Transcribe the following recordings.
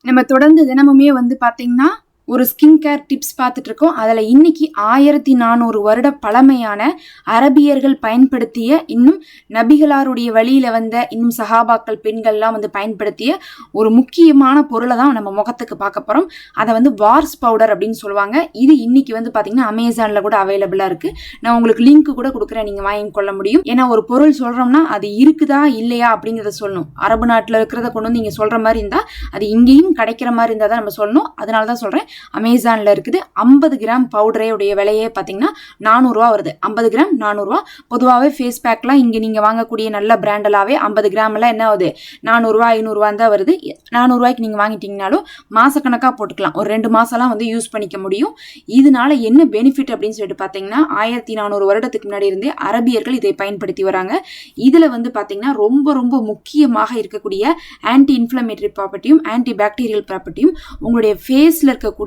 நம்ம தொடர்ந்து தினமுமே பார்த்தீங்கன்னா ஒரு ஸ்கின் கேர் டிப்ஸ் பார்த்துட்டு இருக்கோம். அதில் இன்னைக்கு 1400 வருட பழமையான அரபியர்கள் பயன்படுத்திய, இன்னும் நபிகளாருடைய வழியில் வந்த இன்னும் சஹாபாக்கள் பெண்கள்லாம் பயன்படுத்திய ஒரு முக்கியமான பொருளை தான் நம்ம முகத்துக்கு பார்க்க போகிறோம். அதை வார்ஸ் பவுடர் அப்படின்னு சொல்லுவாங்க. இது இன்னைக்கு பார்த்தீங்கன்னா அமேசானில் கூட அவைலபிளாக இருக்குது. நான் உங்களுக்கு லிங்க் கூட கொடுக்குறேன், நீங்கள் வாங்கி கொள்ள முடியும். ஏன்னா ஒரு பொருள் சொல்கிறோம்னா அது இருக்குதா இல்லையா அப்படிங்கிறத சொல்லணும். அரபு நாட்டில் இருக்கிறத கொண்டு வந்து நீங்கள் சொல்கிற மாதிரி இருந்தால் அது இங்கேயும் கிடைக்கிற மாதிரி இருந்தால் தான் நம்ம சொல்லணும். அதனால தான் சொல்கிறேன். அமேசானில் இருக்குது. 50 கிராம் பவுடரையுடைய விலையே பார்த்தீங்கன்னா 400 ரூபா வருது. 50 கிராம் 400 ரூபா. பொதுவாகவே ஃபேஸ் பேக்லாம் இங்கே நீங்கள் வாங்கக்கூடிய நல்ல பிராண்டலாகவே 50 கிராம்லாம் என்ன ஆகுது, 400 ரூபா 500 ரூபா தான் வருது. 400 ரூபாய்க்கு நீங்கள் வாங்கிட்டீங்கனாலும் மாசக்கணக்காக போட்டுக்கலாம். ஒரு 2 மாசம்லாம் யூஸ் பண்ணிக்க முடியும். இதனால என்ன பெனிஃபிட் அப்படின்னு சொல்லிட்டு பார்த்தீங்கன்னா 1400 வருடத்துக்கு முன்னாடி இருந்தே அரபியர்கள் இதை பயன்படுத்தி வராங்க. இதில் பார்த்தீங்கன்னா ரொம்ப ரொம்ப முக்கியமாக இருக்கக்கூடிய ஆன்டி இன்ஃப்ளமேட்டரி ப்ராப்பர்ட்டியும் ஆன்டி பாக்டீரியல் ப்ராப்பர்ட்டியும் உங்களுடைய ஃபேஸில் இருக்கக்கூடிய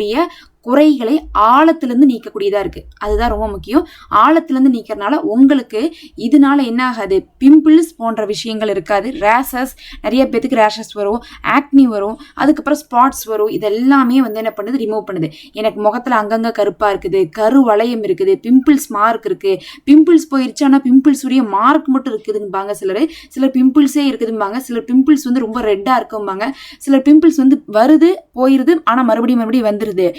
குறைகளை ஆழத்திலிருந்து நீக்கக்கூடியதா இருக்கு. அதுதான் ரொம்ப முக்கியம். ஆழத்திலிருந்து நீக்கிறதுனால உங்களுக்கு இதனால என்ன ஆகாது, பிம்பிள்ஸ் போன்ற விஷயங்கள் இருக்காது. ரேஷஸ், நிறைய பேத்துக்கு ரேஷஸ் வரும், ஆக்னி வரும், அதுக்கப்புறம் ஸ்பாட்ஸ் வரும். இதெல்லாமே என்ன பண்ணுது, ரிமூவ் பண்ணுது. எனக்கு முகத்துல அங்கங்க கருப்பா இருக்குது, கரு வளையம் இருக்குது, பிம்பிள்ஸ் மார்க் இருக்கு. பிம்பிள்ஸ் போயிருச்சு, ஆனா பிம்பிள்ஸ் உரிய மார்க் மட்டும் இருக்குதும்பாங்க சிலர். சிலர் பிம்பிள்ஸே இருக்குதும்பாங்க. சிலர் பிம்பிள்ஸ் ரொம்ப ரெட்டா இருக்கும்பாங்க. சிலர் பிம்பிள்ஸ் வருது போயிருது, ஆனா மறுபடியும் வந்துருது.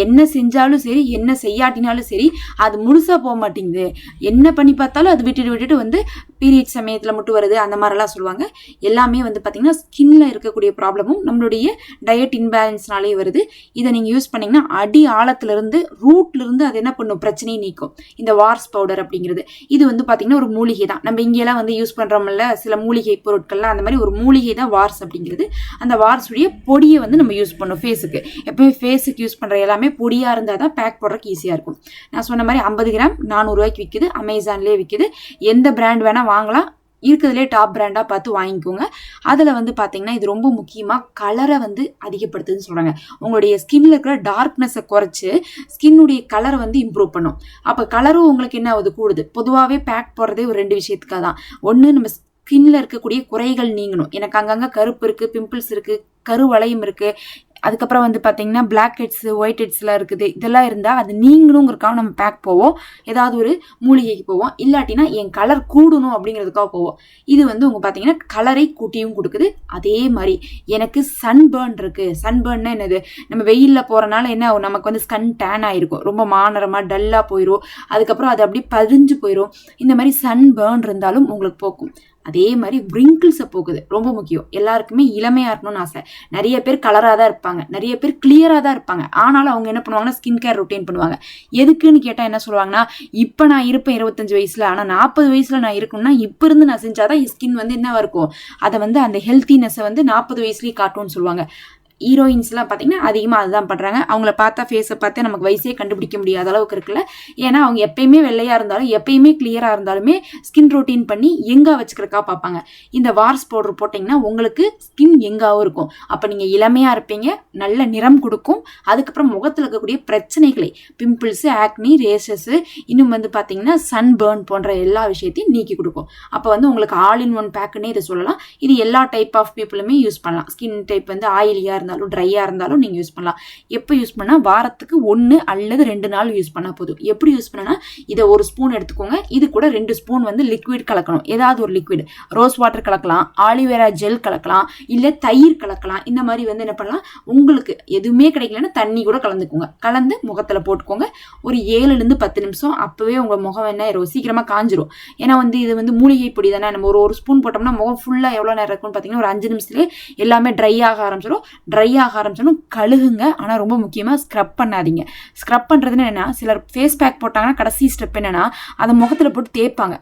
என்ன செஞ்சாலும் சரி, என்ன செய்யாட்டினாலும் சரி, அது முழுசா போக மாட்டேங்குது. என்ன பண்ணி பார்த்தாலும் அது விட்டுட்டு பீரியட் சமயத்தில் மட்டும் வருது, அந்த மாதிரிலாம் சொல்லுவாங்க. எல்லாமே பார்த்தீங்கன்னா ஸ்கின்ல இருக்கக்கூடிய ப்ராப்ளமும் நம்மளுடைய டயட் இன்பேலன்ஸ்னாலே வருது. இதை நீங்கள் யூஸ் பண்ணீங்கன்னா அடி ஆழத்திலிருந்து ரூட்லேருந்து அது என்ன பண்ணும், பிரச்சனையை நீக்கும். இந்த வார்ஸ் பவுடர் அப்படிங்கிறது இது பார்த்தீங்கன்னா ஒரு மூலிகை தான். நம்ம இங்கெல்லாம் யூஸ் பண்ணுறோம்ல சில மூலிகை பொருட்கள்லாம், அந்த மாதிரி ஒரு மூலிகை தான் வார்ஸ் அப்படிங்கிறது. அந்த வார்ஸுடைய பொடியை நம்ம யூஸ் பண்ணோம் ஃபேஸுக்கு. எப்பவுமே ஃபேஸுக்கு யூஸ் பண்ணுற எல்லாமே பொடியாக இருந்தால் தான் பேக் போடுறதுக்கு ஈஸியாக இருக்கும். நான் சொன்ன மாதிரி 50 கிராம் 400 ரூபாய்க்கு விற்கிது. அமேசான்லேயே விற்கிது. எந்த பிராண்ட் வேணால் வாங்கலாம். இருக்கிறதுலே டாப் பிராண்டாக பார்த்து வாங்கிக்கோங்க. அதில் பார்த்தீங்கன்னா இது ரொம்ப முக்கியமாக கலரை அதிகப்படுத்துதுன்னு சொல்கிறாங்க. உங்களுடைய ஸ்கின்ல இருக்கிற டார்க்னஸை குறைச்சி ஸ்கின்னுடைய கலரை இம்ப்ரூவ் பண்ணும். அப்போ கலரும் உங்களுக்கு என்ன ஆகுது, கூடுது. பொதுவாகவே பேக் போடுறதே ஒரு 2 விஷயத்துக்காக தான். ஒன்று, நம்ம ஸ்கின்ல இருக்கக்கூடிய குறைகள் நீங்கணும். எனக்கு அங்கங்கே கருப்பு இருக்குது, பிம்பிள்ஸ் இருக்குது, கரு வளையம் இருக்குது, அதுக்கப்புறம் பார்த்தீங்கன்னா பிளாக் ஹெட்ஸ், ஒயிட் ஹெட்ஸ்லாம் இருக்குது. இதெல்லாம் இருந்தால் அது நீங்கணுங்கிறதுக்காக நம்ம பேக் போவோம். ஏதாவது ஒரு மூலிகைக்கு போவோம். இல்லாட்டினா என் கலர் கூடணும் அப்படிங்கிறதுக்காக போவோம். இது பார்த்தீங்கன்னா கலரை கூட்டியும் கொடுக்குது. அதே மாதிரி எனக்கு சன்பேர்ன் இருக்குது. சன்பேர்ன்னா என்னது, நம்ம வெயிலில் போகிறனால என்ன ஆகும், நமக்கு ஸ்கன் டேன் ஆகிருக்கும், ரொம்ப மானரமாக டல்லாக போயிடும். அதுக்கப்புறம் அது அப்படியே பதிஞ்சு போயிடும். இந்த மாதிரி சன்பேர்ன் இருந்தாலும் உங்களுக்கு போக்கும். அதே மாதிரி விரிங்கிள்ஸை போக்குது. ரொம்ப முக்கியம். எல்லாருக்குமே இளமையாக இருக்கணும்னு ஆசை. நிறைய பேர் கலராக தான் இருப்பாங்க, நிறைய பேர் கிளியராக தான் இருப்பாங்க. ஆனாலும் அவங்க என்ன பண்ணுவாங்கன்னா ஸ்கின் கேர் ரொட்டீன் பண்ணுவாங்க. எதுக்குன்னு கேட்டால் என்ன சொல்லுவாங்கன்னா, இப்போ நான் இருப்பேன் 25 வயசில், ஆனால் 40 வயசில் நான் இருக்கணும்னா இப்போ இருந்து நான் செஞ்சாதான் ஸ்கின் என்னவா இருக்கும், அதை அந்த ஹெல்த்தினஸை 40 வயசுலேயே காட்டும்னு சொல்லுவாங்க. ஹீரோயின்ஸ்லாம் பார்த்தீங்கன்னா அதிகமாக அதுதான் பண்ணுறாங்க. அவங்கள பார்த்தா ஃபேஸை பார்த்தா நமக்கு வயசே கண்டுபிடிக்க முடியாத அளவுக்கு இருக்குல்ல. ஏன்னா அவங்க எப்பயுமே வெள்ளையாக இருந்தாலும் எப்பயுமே கிளியராக இருந்தாலுமே ஸ்கின் ரொட்டீன் பண்ணி எங்கா வச்சுக்கிறக்கா பார்ப்பாங்க. இந்த வார்ஸ் பவுடர் போட்டிங்கன்னா உங்களுக்கு ஸ்கின் எங்காவும் இருக்கும். அப்போ நீங்கள் இளமையாக இருப்பீங்க, நல்ல நிறம் கொடுக்கும். அதுக்கப்புறம் முகத்தில் இருக்கக்கூடிய பிரச்சனைகளை, பிம்பிள்ஸு, ஆக்னி, ரேஷஸு, இன்னும் பார்த்தீங்கன்னா சன்பேர்ன் போன்ற எல்லா விஷயத்தையும் நீக்கி கொடுக்கும். அப்போ உங்களுக்கு ஆல் இன் ஒன் பேக்குன்னே இதை சொல்லலாம். இது எல்லா டைப் ஆஃப் பீப்புளுமே யூஸ் பண்ணலாம். ஸ்கின் டைப் ஆயிலியாக இருந்தாலும் ட்ரையாக இருந்தாலும் நீங்கள் யூஸ் பண்ணலாம். எப்போ யூஸ் பண்ணால் வாரத்துக்கு 1 அல்லது 2 நாள் யூஸ் பண்ணால் போதும். எப்படி யூஸ் பண்ணனா, இதை 1 ஸ்பூன் எடுத்துக்கோங்க. இது கூட 2 ஸ்பூன் லிக்விட் கலக்கணும். ஏதாவது ஒரு லிக்விட், ரோஸ் வாட்டர் கலக்கலாம், ஆலிவேரா ஜெல் கலக்கலாம், இல்லை தயிர் கலக்கலாம். இந்த மாதிரி என்ன பண்ணலாம், உங்களுக்கு எதுவுமே கிடைக்கலன்னா தண்ணி கூட கலந்துக்கோங்க. கலந்து முகத்தில் போட்டுக்கோங்க. ஒரு 7லேருந்து 10 நிமிஷம். அப்போவே உங்கள் முகம் என்ன சீக்கிரமாக காஞ்சிரும். ஏன்னா இது மூலிகை பொடி தானே. நம்ம ஒரு ஸ்பூன் போட்டோம்னா முகம் ஃபுல்லாக எவ்வளோ நேரம் இருக்குன்னு பார்த்தீங்கன்னா ஒரு 5 நிமிஷத்துலேயே எல்லாமே ட்ரை ஆக ஆரம்பிச்சிடும். கழுகுங்க. ஆனால் ரொம்ப முக்கியமாக ஸ்க்ரப் பண்ணாதீங்க. ஸ்க்ரப் பண்ணுறதுன்னு என்னன்னா, சிலர் ஃபேஸ் பேக் போட்டாங்கன்னா கடைசி ஸ்டெப் என்னன்னா, அதை முகத்தில் போட்டு தேய்ப்பாங்க.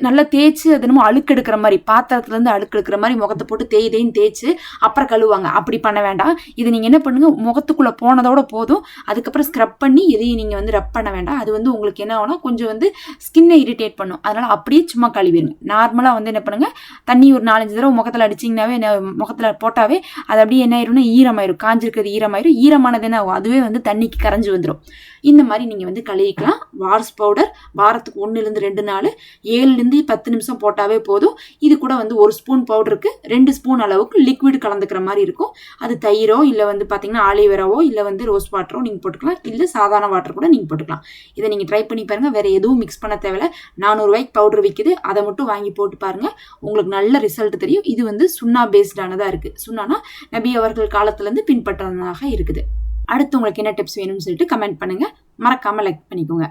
நல்லா தேய்ச்சி அது நம்ம அழுக்கெடுக்கிற மாதிரி, பாத்திரத்துலேருந்து அழுக்கெடுக்கிற மாதிரி முகத்தை போட்டு தேய்ன்னு தேய்ச்சி அப்புறம் கழுவாங்க. அப்படி பண்ண வேண்டாம். இது நீங்கள் என்ன பண்ணுங்க, முகத்துக்குள்ளே போனதோட போதும். அதுக்கப்புறம் ஸ்க்ரப் பண்ணி எதையும் நீங்கள் ரப் பண்ண வேண்டாம். அது உங்களுக்கு என்ன ஆகும்னா கொஞ்சம் ஸ்கின்னை இரிட்டேட் பண்ணும். அதனால் அப்படியே சும்மா கழுவிடுங்க. நார்மலாக என்ன பண்ணுங்க, தண்ணி ஒரு 4-5 தடவை முகத்தில் அடிச்சிங்கனாவே, முகத்தில் போட்டாவே அது அப்படியே என்ன என்ன ஆயிரும்னா ஈரமாயிரும், காஞ்சிருக்கிறது ஈரமாயிரும். ஈரமானது என்ன ஆகும், அதுவே வந்து தண்ணிக்கு கரைஞ்சு வந்துடும். இந்த மாதிரி நீங்கள் வந்து கழுவிக்கலாம். வார்ஸ் பவுடர் வாரத்துக்கு 1-2 நாள் 7-10 நிமிஷம் போட்டாவே போதும். இது கூட வந்து 1 ஸ்பூன் பவுடருக்கு 2 ஸ்பூன் அளவுக்கு லிக்விட் கலந்துக்கிற மாதிரி இருக்கும். அது தயிரோ இல்லை வந்து பார்த்தீங்கன்னா ஆலிவேராவோ இல்லை வந்து ரோஸ் வாட்டரோ நீங்கள் போட்டுக்கலாம். இல்லை சாதாரண வாட்டர் கூட நீங்கள் போட்டுக்கலாம். இதை நீங்கள் ட்ரை பண்ணி பாருங்கள். வேறு எதுவும் மிக்ஸ் பண்ண தேவையில்ல. 400 ரூபாய்க்கு பவுடர் விற்கிது, அதை மட்டும் வாங்கி போட்டு பாருங்கள். உங்களுக்கு நல்ல ரிசல்ட் தெரியும். இது வந்து சுண்ணா பேஸ்டானதாக இருக்குது. சுண்ணானா நபி அவர்கள் காலத்துலேருந்து பின்பற்றதாக இருக்குது. அடுத்து உங்களுக்கு என்ன டிப்ஸ் வேணும்னு சொல்லிட்டு கமெண்ட் பண்ணுங்க. மறக்காம லைக் பண்ணிக்கோங்க.